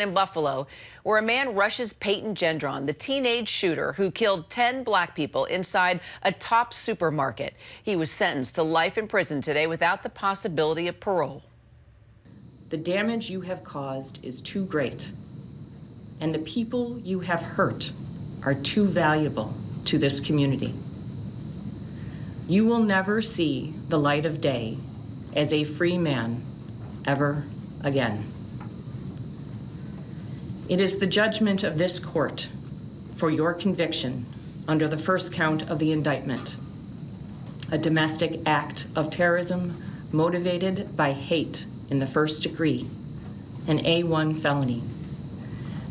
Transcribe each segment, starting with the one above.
In Buffalo, where a man rushes Peyton Gendron, the teenage shooter who killed 10 black people inside a Top supermarket. He was sentenced to life in prison today without the possibility of parole. The damage you have caused is too great, and the people you have hurt are too valuable to this community. You will never see the light of day as a free man ever again. It is the judgment of this court for your conviction under the first count of the indictment, a domestic act of terrorism motivated by hate in the first degree, an A1 felony,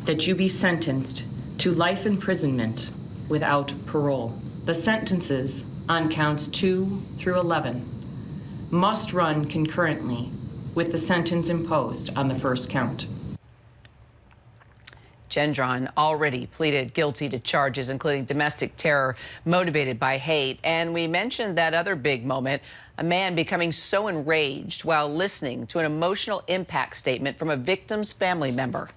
that you be sentenced to life imprisonment without parole. The sentences on counts 2 through 11 must run concurrently with the sentence imposed on the first count. Gendron already pleaded guilty to charges including domestic terror motivated by hate. And we mentioned that other big moment, a man becoming so enraged while listening to an emotional impact statement from a victim's family member.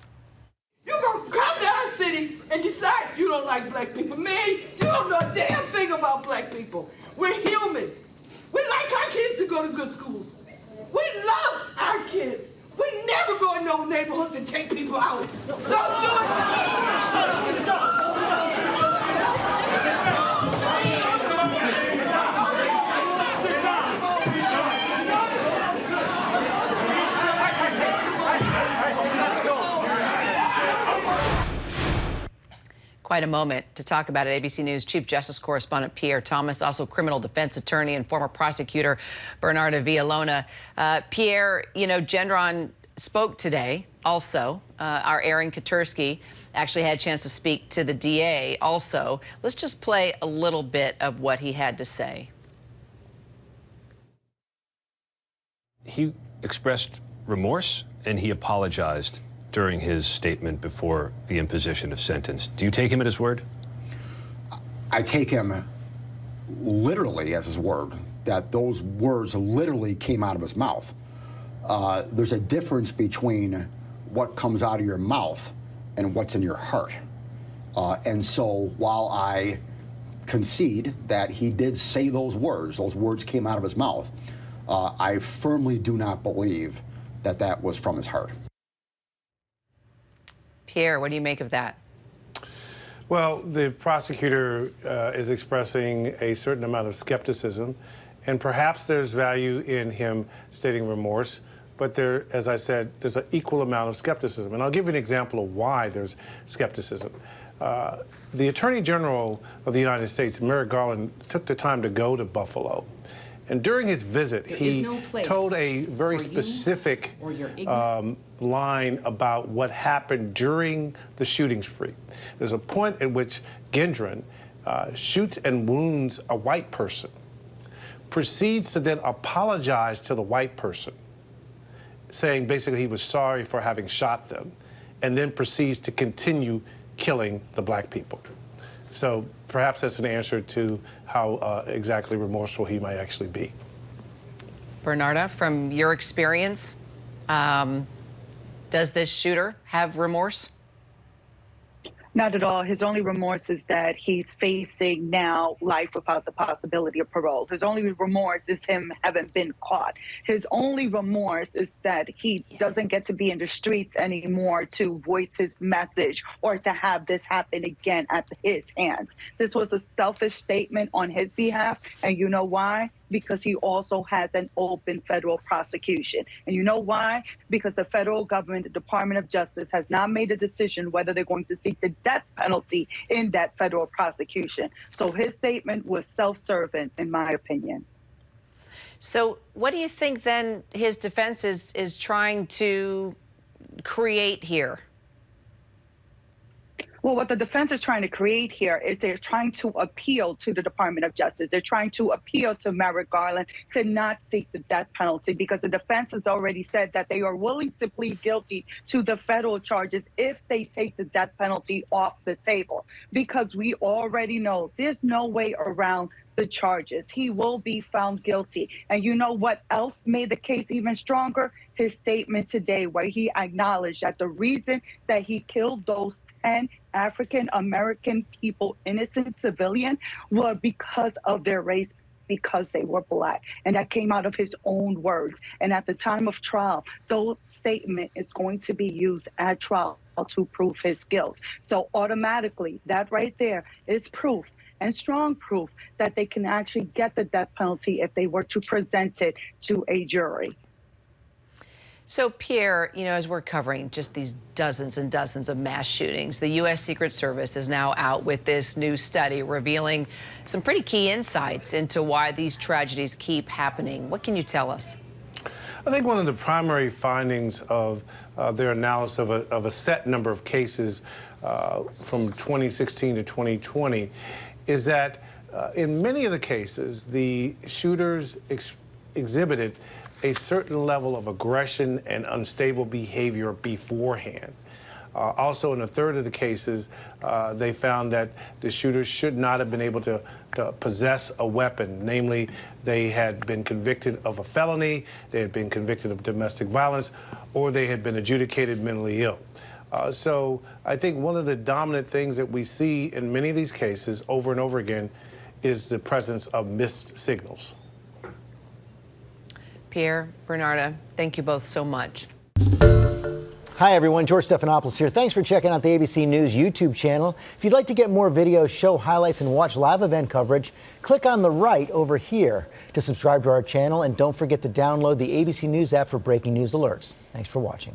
You gonna come to our city and decide you don't like black people. Man, you don't know a damn thing about black people. We're human. We like our kids to go to good schools. We love our kids. We never go in no neighborhoods and take people out. Don't do it. Quite a moment to talk about it. ABC News Chief Justice Correspondent Pierre Thomas, also criminal defense attorney and former prosecutor Bernarda Villalona. Pierre, you know, Gendron spoke today also. Our Aaron Katursky actually had a chance to speak to the DA also. Let's just play a little bit of what he had to say. He expressed remorse and he apologized during his statement before the imposition of sentence. Do you take him at his word? I take him literally as his word, that those words literally came out of his mouth. There's a difference between what comes out of your mouth and what's in your heart. And so while I concede that he did say those words came out of his mouth, I firmly do not believe that that was from his heart. Pierre, what do you make of that? Well, the prosecutor is expressing a certain amount of skepticism, and perhaps there's value in him stating remorse, but there, as I said, there's an equal amount of skepticism. And I'll give you an example of why there's skepticism. The Attorney General of the United States, Merrick Garland, took the time to go to Buffalo. And during his visit, he told a very specific line about what happened during the shooting spree. There's a point at which Gendron shoots and wounds a white person, proceeds to then apologize to the white person, saying basically he was sorry for having shot them, and then proceeds to continue killing the black people. So perhaps that's an answer to how exactly remorseful he might actually be. Bernarda, from your experience, does this shooter have remorse? Not at all. His only remorse is that he's facing now life without the possibility of parole. His only remorse is him having been caught. His only remorse is that he doesn't get to be in the streets anymore to voice his message or to have this happen again at his hands. This was a selfish statement on his behalf, and you know why? Because he also has an open federal prosecution. And you know why? Because the federal government, the Department of Justice, has not made a decision whether they're going to seek the death penalty in that federal prosecution. So his statement was self-serving, in my opinion. So what do you think then his defense is trying to create here? Well, what the defense is trying to create here is they're trying to appeal to the Department of Justice. They're trying to appeal to Merrick Garland to not seek the death penalty because the defense has already said that they are willing to plead guilty to the federal charges if they take the death penalty off the table. Because we already know there's no way around the charges. He will be found guilty. And you know what else made the case even stronger? His statement today, where he acknowledged that the reason that he killed those 10 African American people, innocent civilian, were because of their race, because they were Black. And that came out of his own words. And at the time of trial, those statement is going to be used at trial to prove his guilt. So automatically, that right there is proof, and strong proof, that they can actually get the death penalty if they were to present it to a jury. So, Pierre, you know, as we're covering just these dozens and dozens of mass shootings, the U.S. Secret Service is now out with this new study revealing some pretty key insights into why these tragedies keep happening. What can you tell us? I think one of the primary findings of their analysis of a set number of cases from 2016 to 2020 is that in many of the cases, the shooters exhibited a certain level of aggression and unstable behavior beforehand. Also, in a third of the cases, they found that the shooters should not have been able to possess a weapon. Namely, they had been convicted of a felony, they had been convicted of domestic violence, or they had been adjudicated mentally ill. So I think one of the dominant things that we see in many of these cases over and over again is the presence of missed signals. Pierre, Bernarda, thank you both so much. Hi, everyone. George Stephanopoulos here. Thanks for checking out the ABC News YouTube channel. If you'd like to get more videos, show highlights, and watch live event coverage, click on the right over here to subscribe to our channel. And don't forget to download the ABC News app for breaking news alerts. Thanks for watching.